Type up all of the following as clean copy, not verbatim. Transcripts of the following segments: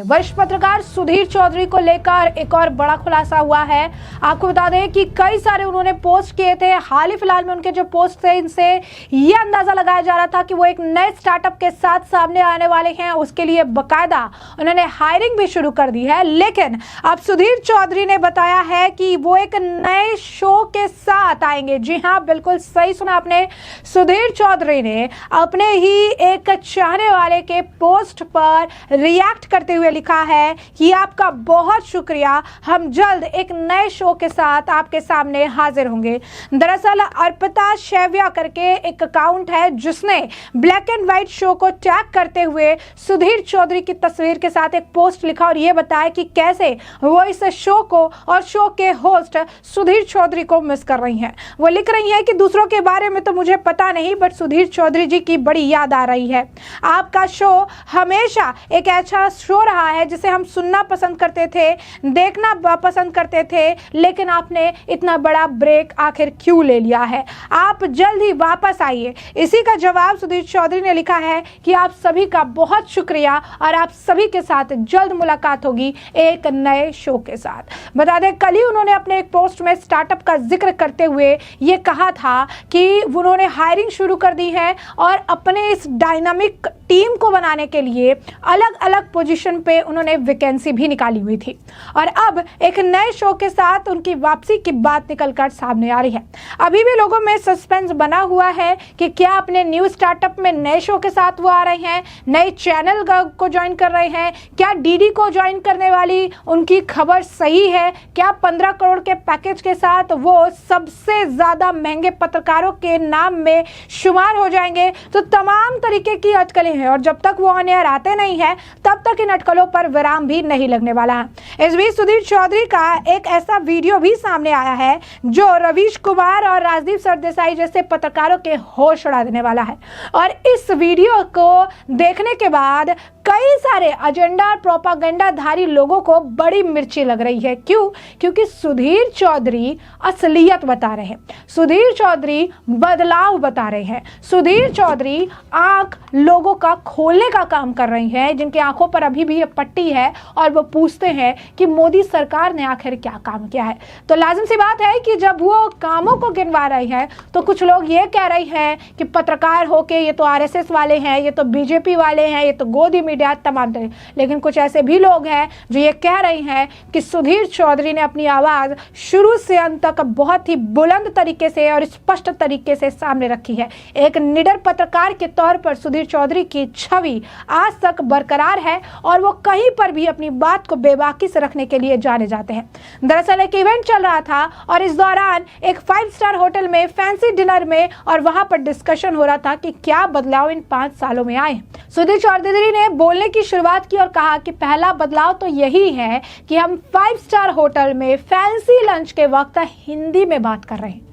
वरिष्ठ पत्रकार सुधीर चौधरी को लेकर एक और बड़ा खुलासा हुआ है। आपको बता दें कि कई सारे उन्होंने पोस्ट किए थे। हाल ही फिलहाल में उनके जो पोस्ट थे, इनसे ये अंदाजा लगाया जा रहा था कि वो एक नए स्टार्टअप के साथ सामने आने वाले हैं। उसके लिए बकायदा उन्होंने हायरिंग भी शुरू कर दी है। लेकिन अब सुधीर चौधरी ने बताया है कि वो एक नए शो के साथ आएंगे। जी हाँ, बिल्कुल सही सुना आपने। सुधीर चौधरी ने अपने ही एक चाहने वाले के पोस्ट पर रिएक्ट करते हुए लिखा है कि आपका बहुत शुक्रिया, हम जल्द एक नए शो के साथ आपके सामने हाजिर होंगे। दरअसल अर्पिता शैव्या करके एक अकाउंट है जिसने ब्लैक एंड व्हाइट शो को टैग करते हुए सुधीर चौधरी की तस्वीर के साथ एक पोस्ट लिखा और यह बताया कि कैसे वो इस शो को और शो के होस्ट सुधीर चौधरी को मिस कर रही हैं। वो लिख रही हैं कि दूसरों के बारे में तो मुझे पता नहीं, बट सुधीर चौधरी जी की बड़ी याद आ रही है। आपका शो हमेशा एक ऐसा शो रहा है जिसे हम सुनना पसंद करते थे, देखना पसंद करते थे, लेकिन आपने इतना बड़ा ब्रेक आखिर क्यों ले लिया है? आप जल्द ही वापस आइए। इसी का जवाब सुधीर चौधरी ने लिखा है कि आप सभी का बहुत शुक्रिया और आप सभी के साथ जल्द मुलाकात होगी एक नए शो के साथ। बता दें, कल ही उन्होंने अपने एक पोस्ट में स्टार्टअप का जिक्र करते हुए ये कहा था कि उन्होंने हायरिंग शुरू कर दी है और अपने इस डायनामिक टीम को बनाने के लिए अलग अलग पोजीशन पे उन्होंने वैकेंसी भी निकाली हुई थी और अब एक नए शो के साथ उनकी वापसी की बात निकलकर सामने आ रही है। अभी भी लोगों में सस्पेंस बना हुआ है कि क्या अपने न्यू स्टार्टअप में नए शो के साथ वो आ रहे हैं, नए चैनल को ज्वाइन कर रहे हैं, क्या डीडी को ज्वाइन करने वाली उनकी खबर सही है, क्या 15 करोड़ के पैकेज के साथ वो सबसे ज्यादा महंगे पत्रकारों के नाम में शुमार हो जाएंगे। तो तमाम तरीके की अटकलें हैं और जब तक वो ऑन एयर आते नहीं है तब तक इन अटकलों पर विराम भी नहीं लगने वाला है। इस बीच सुधीर चौधरी का एक ऐसा वीडियो भी सामने आया है जो रवीश कुमार और राजदीप सरदेसाई जैसे पत्रकारों के होश उड़ा देने वाला है और इस वीडियो को देखने के बाद कई सारे एजेंडा और प्रोपागेंडाधारी लोगों को बड़ी मिर्ची लग रही है। क्यों? क्योंकि सुधीर चौधरी असलियत बता रहे हैं, सुधीर चौधरी बदलाव बता रहे हैं, सुधीर चौधरी आंख लोगों का खोलने का काम कर रही हैं, जिनकी आंखों पर अभी भी ये पट्टी है और वो पूछते हैं कि मोदी सरकार ने आखिर क्या काम किया है। तो लाजिम सी बात है कि जब वो कामों को गिनवा रही है तो कुछ लोग ये कह रहे हैं कि पत्रकार होके ये तो आरएसएस वाले हैं, ये तो बीजेपी वाले हैं, ये तो गोदी मीडिया तमाम तरह। लेकिन कुछ ऐसे भी लोग हैं जो ये कह रहे हैं कि सुधीर चौधरी ने अपनी आवाज शुरू से अंत तक बहुत ही बुलंद तरीके से और स्पष्ट तरीके से सामने रखी है। एक निडर पत्रकार के तौर पर सुधीर चौधरी की छवि आज तक बरकरार है और वो कहीं पर भी अपनी बात को बेबाकी से रखने के लिए जाने जाते हैं। दरअसल एक इवेंट चल रहा था और इस दौरान एक 5 स्टार होटल में फैंसी डिनर में और वहां पर डिस्कशन हो रहा था कि क्या बदलाव इन 5 सालों में आए। सुधीर चौधरी ने बोलने की शुरुआत की और कहा कि पहला बदलाव तो यही है कि हम 5 स्टार होटल में फैंसी लंच के वक्त हिंदी में बात कर रहे हैं।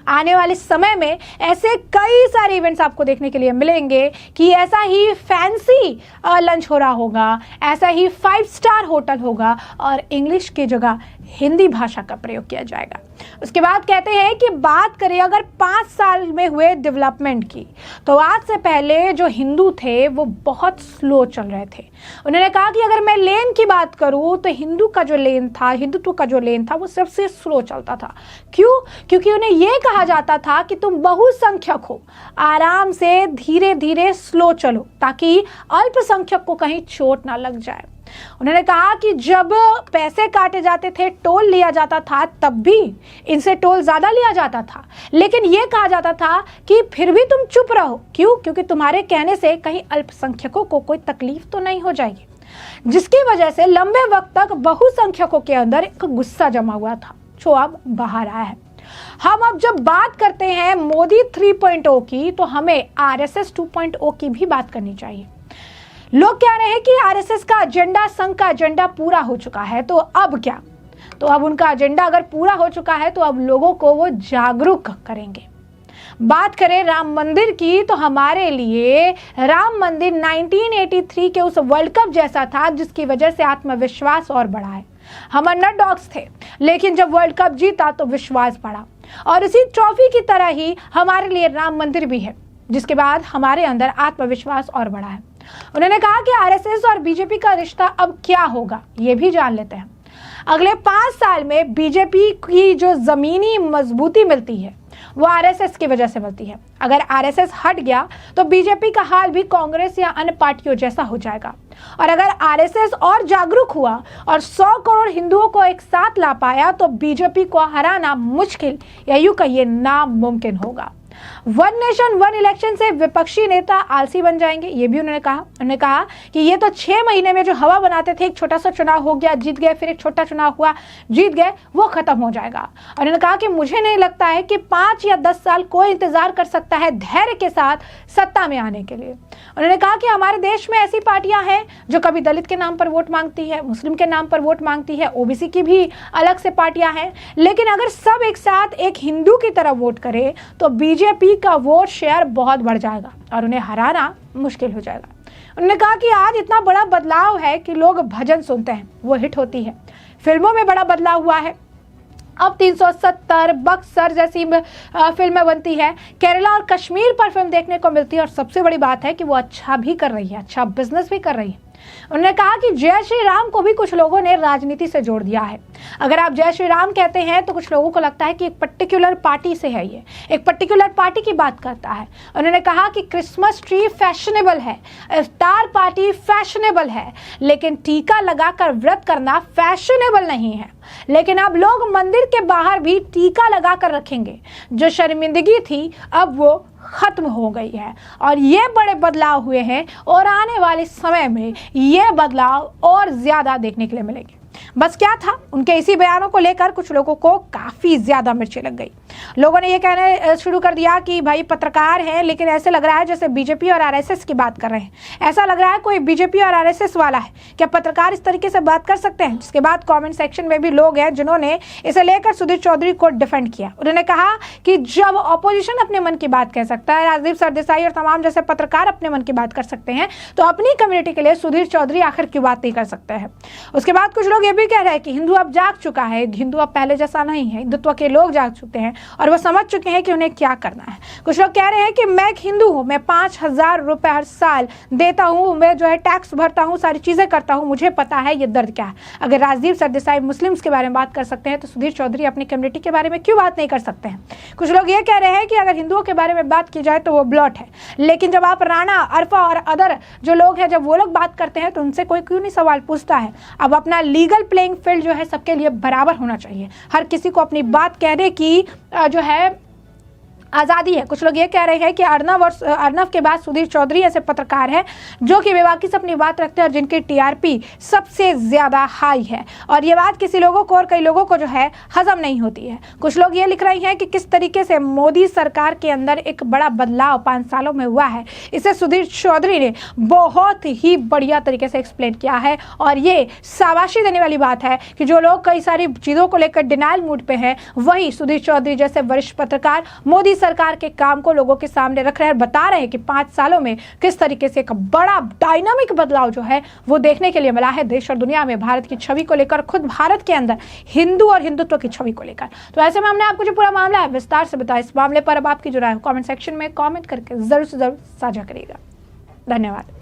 आने वाले समय में ऐसे कई सारे इवेंट्स आपको देखने के लिए मिलेंगे कि ऐसा ही फैंसी लंच हो रहा होगा, ऐसा ही 5 स्टार होटल होगा और इंग्लिश की जगह हिंदी भाषा का प्रयोग किया जाएगा। उसके बाद कहते हैं कि बात करें अगर 5 साल में हुए डेवलपमेंट की, तो आज से पहले जो हिंदू थे वो बहुत स्लो चल रहे थे। उन्होंने कहा कि अगर मैं लेन की बात करूं तो हिंदू का जो लेन था, हिंदुत्व का जो लेन था, वो सबसे स्लो चलता था। क्यों? क्योंकि उन्हें यह कहा जाता था कि तुम बहुसंख्यक हो, आराम से धीरे धीरे स्लो चलो ताकि अल्पसंख्यक को कहीं चोट ना लग जाए। उन्होंने कहा कि जब पैसे काटे जाते थे, टोल लिया जाता था, तब भी इनसे टोल ज्यादा लिया जाता था, लेकिन यह कहा जाता था कि फिर भी तुम चुप रहो। क्यों? क्योंकि तुम्हारे कहने से कहीं अल्पसंख्यकों को कोई तकलीफ तो नहीं हो जाएगी, जिसकी वजह से लंबे वक्त तक बहुसंख्यकों के अंदर एक गुस्सा जमा हुआ था जो अब बाहर आया है। हम अब जब बात करते हैं मोदी 3.0 की, तो हमें आरएसएस 2.0 की भी बात करनी चाहिए। लोग कह रहे हैं कि आरएसएस का एजेंडा, संघ का एजेंडा पूरा हो चुका है, तो अब क्या? तो अब उनका एजेंडा अगर पूरा हो चुका है तो अब लोगों को वो जागरूक करेंगे। बात करें राम मंदिर की, तो हमारे लिए राम मंदिर 1983 के उस वर्ल्ड कप जैसा था जिसकी वजह से आत्मविश्वास और बढ़ा है। हम अंडरडॉग्स थे, लेकिन जब वर्ल्ड कप जीता तो विश्वास बढ़ा और इसी ट्रॉफी की तरह ही हमारे लिए राम मंदिर भी है, जिसके बाद हमारे अंदर आत्मविश्वास और बढ़ा है। उन्होंने कहा कि आरएसएस और बीजेपी का रिश्ता अब क्या होगा, ये भी जान लेते हैं। अगले 5 साल में बीजेपी की जो जमीनी मजबूती मिलती है वो आरएसएस की वजह से मिलती है। अगर आरएसएस हट गया तो बीजेपी का हाल भी कांग्रेस या अन्य पार्टियों जैसा हो जाएगा। और अगर आरएसएस और जागरूक हुआ और 100 करोड़ हिंदुओं को एक साथ ला पाया तो बीजेपी को हराना मुश्किल या यूं कहिए नामुमकिन होगा। वन नेशन वन इलेक्शन से विपक्षी नेता आलसी बन जाएंगे, ये भी उन्होंने कहा। उन्होंने कहा कि ये तो 6 महीने में जो हवा बनाते थे, एक छोटा सा चुनाव हो गया जीत गए, फिर एक छोटा चुनाव हुआ जीत गए, वो खत्म हो जाएगा। और उन्होंने कहा कि मुझे नहीं लगता है कि 5 या 10 साल कोई इंतजार कर सकता है धैर्य के साथ सत्ता में आने के लिए। उन्होंने कहा कि हमारे देश में ऐसी पार्टियां हैं जो कभी दलित के नाम पर वोट मांगती है, मुस्लिम के नाम पर वोट मांगती है, ओबीसी की भी अलग से पार्टियां हैं, लेकिन अगर सब एक साथ एक हिंदू की तरह वोट करे तो बीजेपी का वोट शेयर बहुत बढ़ जाएगा और उन्हें हराना मुश्किल हो जाएगा। उन्होंने कहा कि आज इतना बड़ा बदलाव है कि लोग भजन सुनते हैं, वो हिट होती है। फिल्मों में बड़ा बदलाव हुआ है, अब 370 बक्सर जैसी फिल्में बनती है, केरला और कश्मीर पर फिल्म देखने को मिलती है और सबसे बड़ी बात है कि वो अच्छा भी कर रही है, अच्छा बिजनेस भी कर रही है। उन्होंने कहा कि जय श्री राम को भी कुछ लोगों ने राजनीति से जोड़ दिया है। अगर आप जय श्री राम कहते हैं तो कुछ लोगों को लगता है कि एक पर्टिकुलर पार्टी से है, ये एक पर्टिकुलर पार्टी की बात करता है। उन्होंने कहा कि क्रिसमस ट्री फैशनेबल है, इफ्तार पार्टी फैशनेबल है, लेकिन टीका लगाकर व्रत करना फैशनेबल नहीं है। लेकिन अब लोग मंदिर के बाहर भी टीका लगाकर रखेंगे। जो शर्मिंदगी थी अब वो खत्म हो गई है और ये बड़े बदलाव हुए हैं और आने वाले समय में ये बदलाव और ज्यादा देखने के लिए मिलेंगे। बस क्या था, उनके इसी बयानों को लेकर कुछ लोगों को काफी ज्यादा मिर्ची लग गई। लोगों ने ये कहने शुरू कर दिया कि भाई पत्रकार हैं, लेकिन ऐसे लग रहा है जैसे बीजेपी और आरएसएस की बात कर रहे हैं, ऐसा लग रहा है कोई बीजेपी और आरएसएस वाला है, क्या पत्रकार इस तरीके से बात कर सकते हैं? जिसके बाद कमेंट सेक्शन में भी लोग हैं जिन्होंने इसे लेकर सुधीर चौधरी को डिफेंड किया। उन्होंने कहा कि जब ऑपोजिशन अपने मन की बात कह सकता है, राजदीप सरदेसाई और तमाम जैसे पत्रकार अपने मन की बात कर सकते हैं, तो अपनी कम्युनिटी के लिए सुधीर चौधरी आखिर क्यों बात नहीं कर सकते हैं? उसके बाद कुछ लोग ये भी कह रहे हैं कि हिंदू अब जाग चुका है, हिंदू अब पहले जैसा नहीं है, हिंदुत्व के लोग जाग चुके हैं और वो समझ चुके हैं कि उन्हें क्या करना है। कुछ लोग कह रहे हैं कि मैं एक हिंदू हूं, मैं 5,000 रुपए हर साल देता हूं, मैं जो है टैक्स भरता हूं, सारी चीजें करता हूं, मुझे पता है ये दर्द क्या है। अगर राजदीप सरदेसाई मुस्लिम्स के बारे में बात कर सकते हैं तो सुधीर चौधरी अपनी कम्युनिटी के बारे में क्यों बात नहीं कर सकते हैं? कुछ लोग ये कह रहे हैं कि अगर हिंदुओं के बारे में बात की जाए तो वो ब्लॉट है, लेकिन जब आप राणा, अरफा और अदर जो लोग हैं जब वो लोग बात करते हैं तो उनसे कोई क्यों नहीं सवाल पूछता है? अब अपना लीगल प्लेइंग फील्ड जो है सबके लिए बराबर होना चाहिए, हर किसी को अपनी बात कहने की जो है आज़ादी है। कुछ लोग ये कह रहे हैं कि अर्नव के बाद सुधीर चौधरी ऐसे पत्रकार हैं जो कि बेबाकी से अपनी बात रखते हैं और जिनकी टीआरपी सबसे ज़्यादा हाई है, और ये बात किसी लोगों को और कई लोगों को जो है हजम नहीं होती है। कुछ लोग ये लिख रहे हैं कि किस तरीके से मोदी सरकार के अंदर एक बड़ा बदलाव 5 सालों में हुआ है, इसे सुधीर चौधरी ने बहुत ही बढ़िया तरीके से एक्सप्लेन किया है। और ये शाबाशी देने वाली बात है कि जो लोग कई सारी चीज़ों को लेकर डिनाइल मूड पे हैं, वही सुधीर चौधरी जैसे वरिष्ठ पत्रकार मोदी सरकार के काम को लोगों के सामने रख रहे हैं और बता रहे हैं कि 5 सालों में किस तरीके से एक बड़ा डायनामिक बदलाव जो है वो देखने के लिए मिला है देश और दुनिया में, भारत की छवि को लेकर, खुद भारत के अंदर हिंदू और हिंदुत्व की छवि को लेकर। तो ऐसे में हमने आपको जो पूरा मामला है विस्तार से बताया। इस मामले पर अब आपकी जो राय कमेंट सेक्शन में कमेंट करके जरूर से जरूर साझा करिएगा। धन्यवाद।